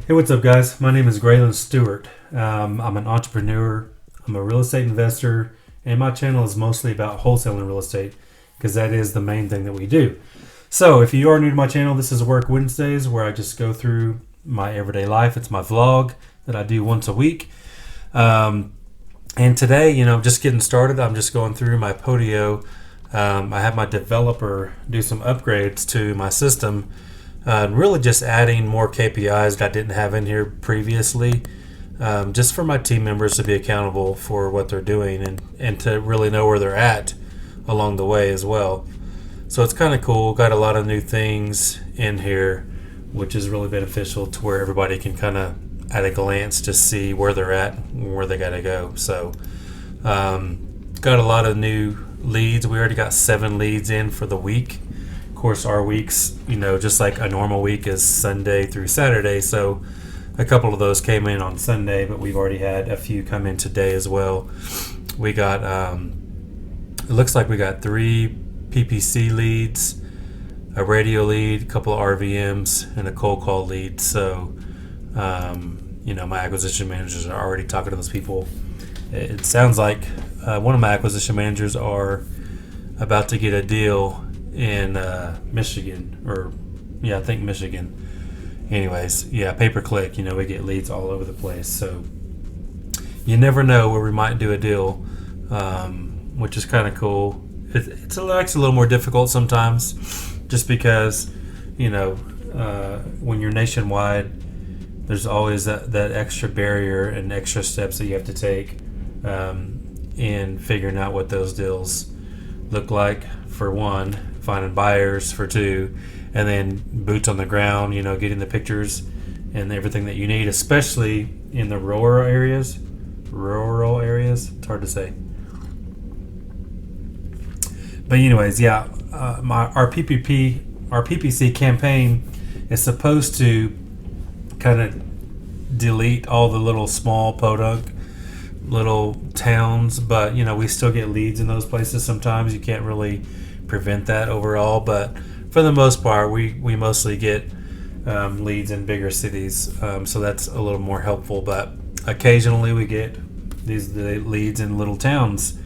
Hey, what's up, guys? My name is Graylan Stewart. I'm an entrepreneur, I'm a real estate investor, and my channel is mostly about wholesaling real estate because that is the main thing that we do. So, if you are new to my channel, this is Work Wednesdays where I just go through my everyday life. It's my vlog that I do once a week. And today, just getting started, I'm just going through my Podio. I have my developer do some upgrades to my system. Really just adding more KPIs that I didn't have in here previously, just for my team members to be accountable for what they're doing and to really know where they're at along the way as well. So it's kind of cool. Got a lot of new things in here, which is really beneficial to where everybody can kind of at a glance just see where they're at and where they got to go. So got a lot of new leads. We already got 7 leads in for the week. Of course, our weeks, just like a normal week is Sunday through Saturday. So a couple of those came in on Sunday, but we've already had a few come in today as well. We got, it looks like we got 3 PPC leads, a radio lead, a couple of RVMs, and a cold call lead. So, my acquisition managers are already talking to those people. It sounds like one of my acquisition managers are about to get a deal in Michigan, I think Michigan. Anyways, pay-per-click, we get leads all over the place. So you never know where we might do a deal, which is kind of cool. It's a little more difficult sometimes just because, when you're nationwide, there's always that extra barrier and extra steps that you have to take in figuring out what those deals look like, for one, finding buyers for 2, and then boots on the ground, getting the pictures and everything that you need, especially in the rural areas. It's hard to say. But anyways, our PPC campaign is supposed to kind of delete all the little small podunk little towns, but we still get leads in those places. Sometimes you can't really prevent that overall, but for the most part we mostly get leads in bigger cities, so that's a little more helpful. But occasionally we get the leads in little towns.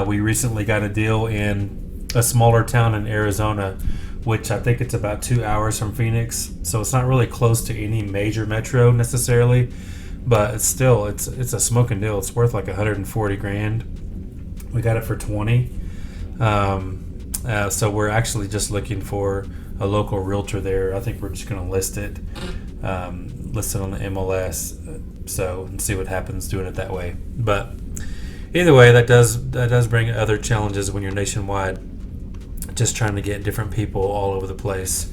We recently got a deal in a smaller town in Arizona, which I think it's about 2 hours from Phoenix, so it's not really close to any major metro necessarily, but it's still it's a smoking deal. It's worth like $140,000. We got it for 20. So we're actually just looking for a local realtor there. I think we're just going to list it on the MLS, and see what happens doing it that way. But either way, that does bring other challenges when you're nationwide, just trying to get different people all over the place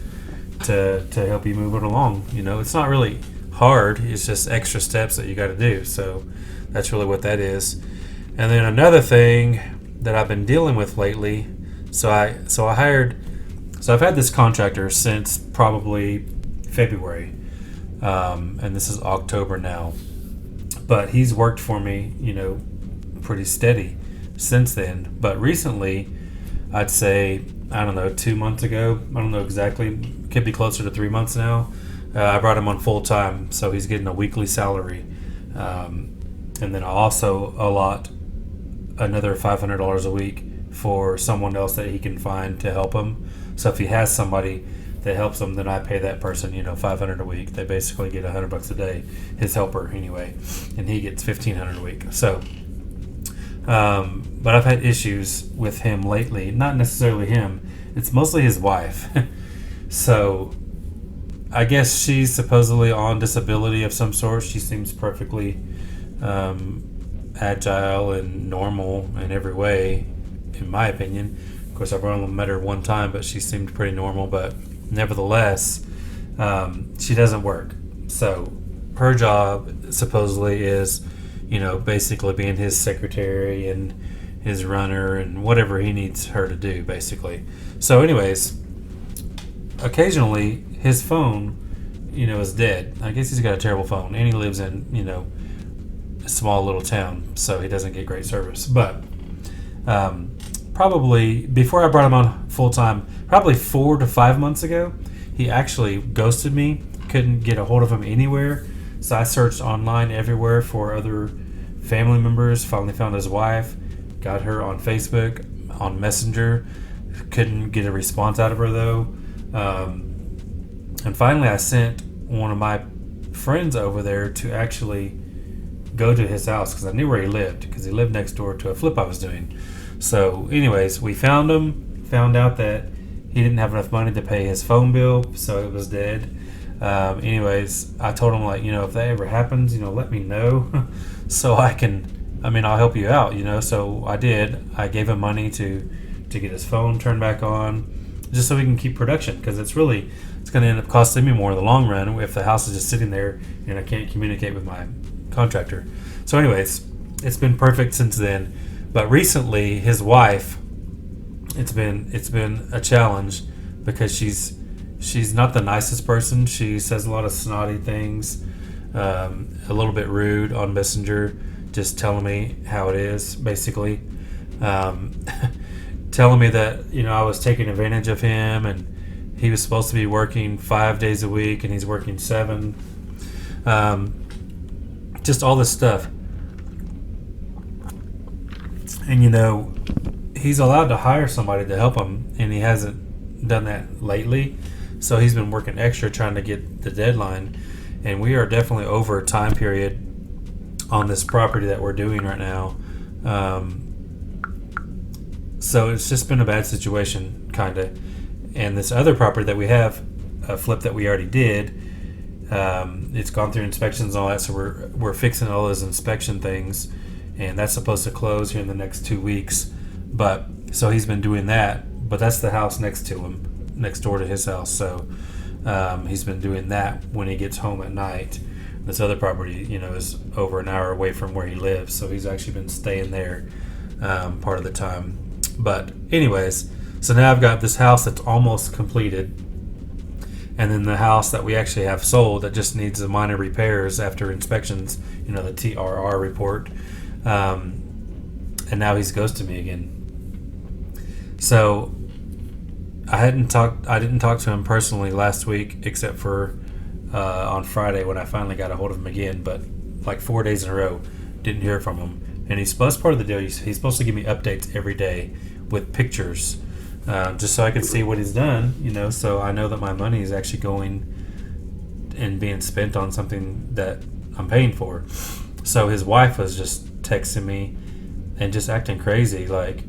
to help you move it along. It's not really hard. It's just extra steps that you got to do. So that's really what that is. And then another thing that I've been dealing with lately. So I've had this contractor since probably February, and this is October now. But he's worked for me, pretty steady since then. But recently, I'd say, 2 months ago, I don't know exactly, could be closer to 3 months now, I brought him on full time, so he's getting a weekly salary. And then I also allot another $500 a week for someone else that he can find to help him. So if he has somebody that helps him, then I pay that person, $500 a week. They basically get $100 a day, his helper anyway, and he gets $1,500 a week. So, but I've had issues with him lately. Not necessarily him; it's mostly his wife. So, I guess she's supposedly on disability of some sort. She seems perfectly agile and normal in every way, in my opinion. Of course, I've only met her one time, but she seemed pretty normal. But nevertheless, she doesn't work. So her job supposedly is, basically being his secretary and his runner and whatever he needs her to do, basically. So anyways, occasionally his phone, is dead. I guess he's got a terrible phone, and he lives in, a small little town, so he doesn't get great service. But probably before I brought him on full time, probably 4 to 5 months ago, he actually ghosted me couldn't get a hold of him anywhere. So I searched online everywhere for other family members. Finally found his wife, got her on Facebook, on Messenger. Couldn't get a response out of her though. And finally I sent one of my friends over there to actually go to his house because I knew where he lived, because he lived next door to a flip I was doing. So anyways, we found him, found out that he didn't have enough money to pay his phone bill, so it was dead. Anyways, I told him, like, if that ever happens, let me know so I'll help you out, So I did. I gave him money to get his phone turned back on, just so we can keep production, because it's going to end up costing me more in the long run if the house is just sitting there and I can't communicate with my contractor. So anyways, it's been perfect since then. But recently, his wife, it's been a challenge, because she's not the nicest person. She says a lot of snotty things, a little bit rude on Messenger, just telling me how it is, basically. Telling me that, I was taking advantage of him, and he was supposed to be working 5 days a week and he's working 7. Just all this stuff. And he's allowed to hire somebody to help him, and he hasn't done that lately. So he's been working extra trying to get the deadline, and we are definitely over a time period on this property that we're doing right now. So it's just been a bad situation, kind of. And this other property that we have, a flip that we already did, it's gone through inspections and all that, so we're fixing all those inspection things, and that's supposed to close here in the next 2 weeks. But so he's been doing that, but that's the house next to him, next door to his house. So he's been doing that when he gets home at night. This other property, is over an hour away from where he lives, so he's actually been staying there part of the time. But anyways, so now I've got this house that's almost completed, and then the house that we actually have sold that just needs the minor repairs after inspections, the TRR report. And now he's ghosted me again. So I didn't talk to him personally last week, except for on Friday when I finally got a hold of him again. But like 4 days in a row, didn't hear from him. And that's part of the deal. He's supposed to give me updates every day with pictures, just so I can see what he's done, so I know that my money is actually going and being spent on something that I'm paying for. So his wife was just texting me and just acting crazy, like,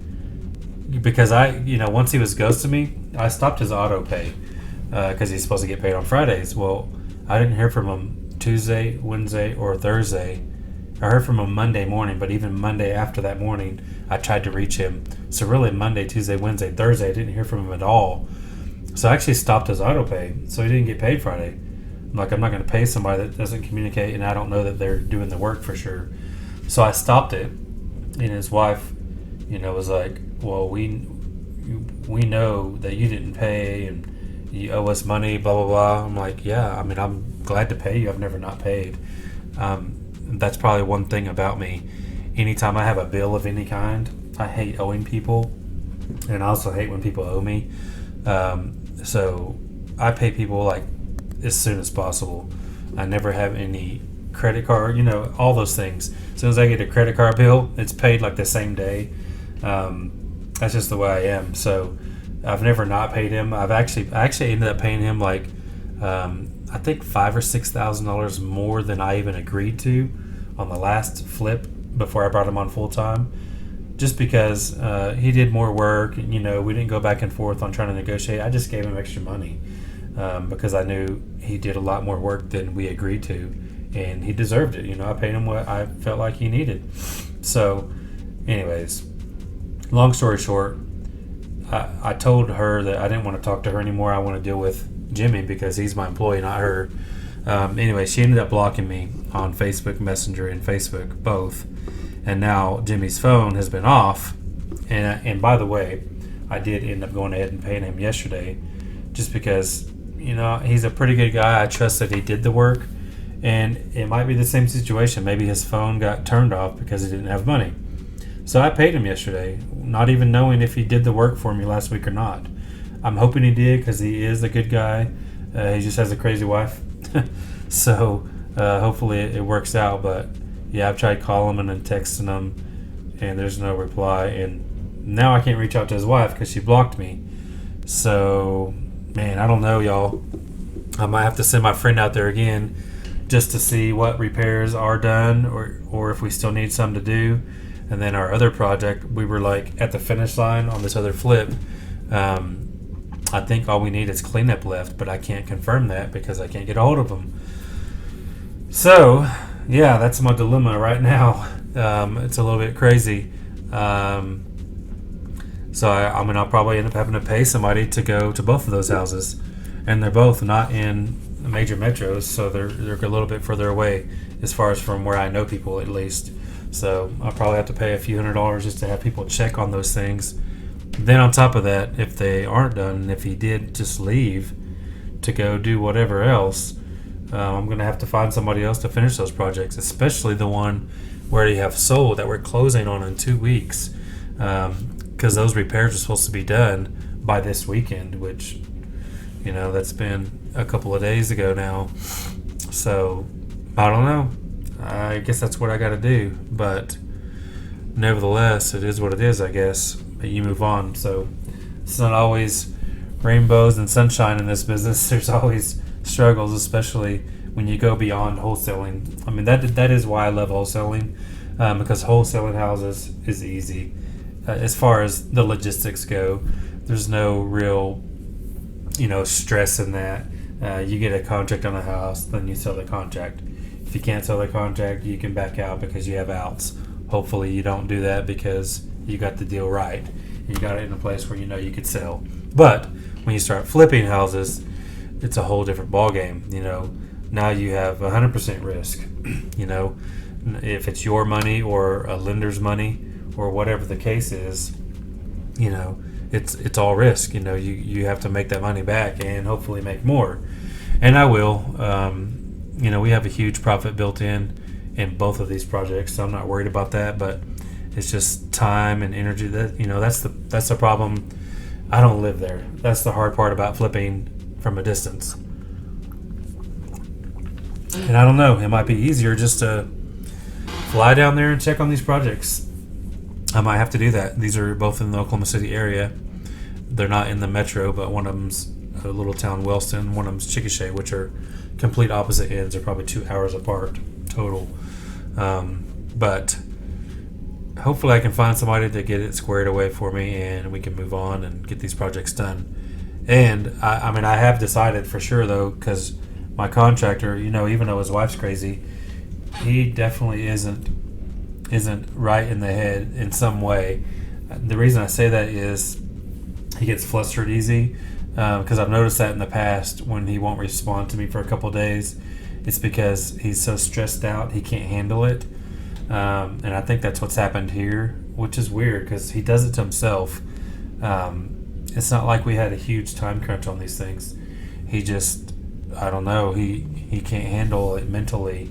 because once he was ghosting me, I stopped his auto pay because he's supposed to get paid on Fridays. Well, I didn't hear from him Tuesday, Wednesday, or Thursday. I heard from him Monday morning, but even Monday after that morning, I tried to reach him. So really Monday, Tuesday, Wednesday, Thursday, I didn't hear from him at all. So I actually stopped his auto pay, so he didn't get paid Friday. I'm not going to pay somebody that doesn't communicate, and I don't know that they're doing the work for sure. So I stopped it, and his wife, was like, well, we know that you didn't pay, and you owe us money, blah, blah, blah. I'm like, yeah, I'm glad to pay you. I've never not paid. That's probably one thing about me. Anytime I have a bill of any kind, I hate owing people, and I also hate when people owe me. So I pay people like as soon as possible. I never have any credit card, all those things. As soon as I get a credit card bill, it's paid like the same day. That's just the way I am. So I've never not paid him. I actually ended up paying him like I think $5,000 or $6,000 more than I even agreed to on the last flip before I brought him on full time, just because he did more work. And, we didn't go back and forth on trying to negotiate. I just gave him extra money because I knew he did a lot more work than we agreed to, and he deserved it. I paid him what I felt like he needed. So, anyways, long story short, I told her that I didn't want to talk to her anymore. I want to deal with Jimmy because he's my employee, not her. Anyway, she ended up blocking me on Facebook Messenger and Facebook both, and now Jimmy's phone has been off. And by the way, I did end up going ahead and paying him yesterday, just because he's a pretty good guy. I trust that he did the work, and it might be the same situation. Maybe his phone got turned off because he didn't have money. So I paid him yesterday, not even knowing if he did the work for me last week or not. I'm hoping he did because he is a good guy. He just has a crazy wife. So hopefully it works out. But yeah, I've tried calling him and then texting him, and there's no reply. And now I can't reach out to his wife because she blocked me. So, man, I don't know, y'all. I might have to send my friend out there again just to see what repairs are done, or if we still need some to do. And then our other project, we were like at the finish line on this other flip. I think all we need is cleanup left, but I can't confirm that because I can't get a hold of them. So, yeah, that's my dilemma right now. It's a little bit crazy. So I'll probably end up having to pay somebody to go to both of those houses, and they're both not in major metros, so they're a little bit further away as far as from where I know people at least. So I'll probably have to pay a few $100s just to have people check on those things. Then on top of that, if they aren't done, and if he did just leave to go do whatever else, I'm going to have to find somebody else to finish those projects, especially the one where you have sold that we're closing on in 2 weeks, because those repairs are supposed to be done by this weekend, which, that's been a couple of days ago now. So I don't know. I guess that's what I got to do, but nevertheless, it is what it is, I guess. But you move on. So it's not always rainbows and sunshine in this business. There's always struggles, especially when you go beyond wholesaling. I mean, that is why I love wholesaling, because wholesaling houses is easy. As far as the logistics go, there's no real, stress in that. You get a contract on a house, then you sell the contract. If you can't sell the contract, you can back out because you have outs. Hopefully you don't do that because you got the deal right. You got it in a place where you could sell. But when you start flipping houses, it's a whole different ballgame. Now you have 100% risk. If it's your money or a lender's money or whatever the case is, it's all risk. You have to make that money back and hopefully make more. And I will. We have a huge profit built in both of these projects, so I'm not worried about that. But it's just time and energy. That's the problem. I don't live there. That's the hard part about flipping from a distance. And I don't know. It might be easier just to fly down there and check on these projects. I might have to do that. These are both in the Oklahoma City area. They're not in the metro, but one of them's a little town, Wellston. One of them's Chickasha, which are complete opposite ends. They're probably 2 hours apart total. But hopefully I can find somebody to get it squared away for me, and we can move on and get these projects done. And I have decided for sure though, because my contractor, even though his wife's crazy, he definitely isn't right in the head in some way. The reason I say that is he gets flustered easy, because I've noticed that in the past when he won't respond to me for a couple of days, it's because he's so stressed out he can't handle it. And I think that's what's happened here, which is weird because he does it to himself. It's not like we had a huge time crunch on these things. He just, I don't know, he can't handle it mentally.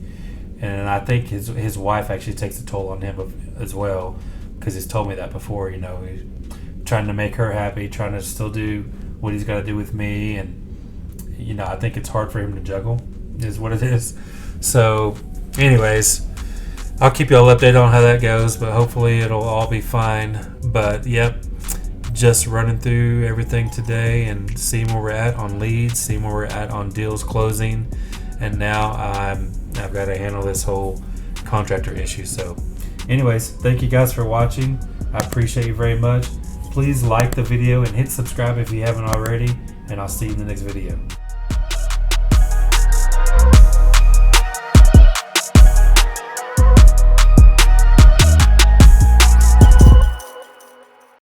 And I think his wife actually takes a toll on him as well, because he's told me that before. He's trying to make her happy, trying to still do what he's got to do with me. And, I think it's hard for him to juggle, is what it is. So, anyways, I'll keep you all updated on how that goes, but hopefully it'll all be fine. But, yep, just running through everything today and seeing where we're at on leads, seeing where we're at on deals closing. And now I've got to handle this whole contractor issue. So, anyways, thank you guys for watching. I appreciate you very much. Please like the video and hit subscribe if you haven't already, and I'll see you in the next video.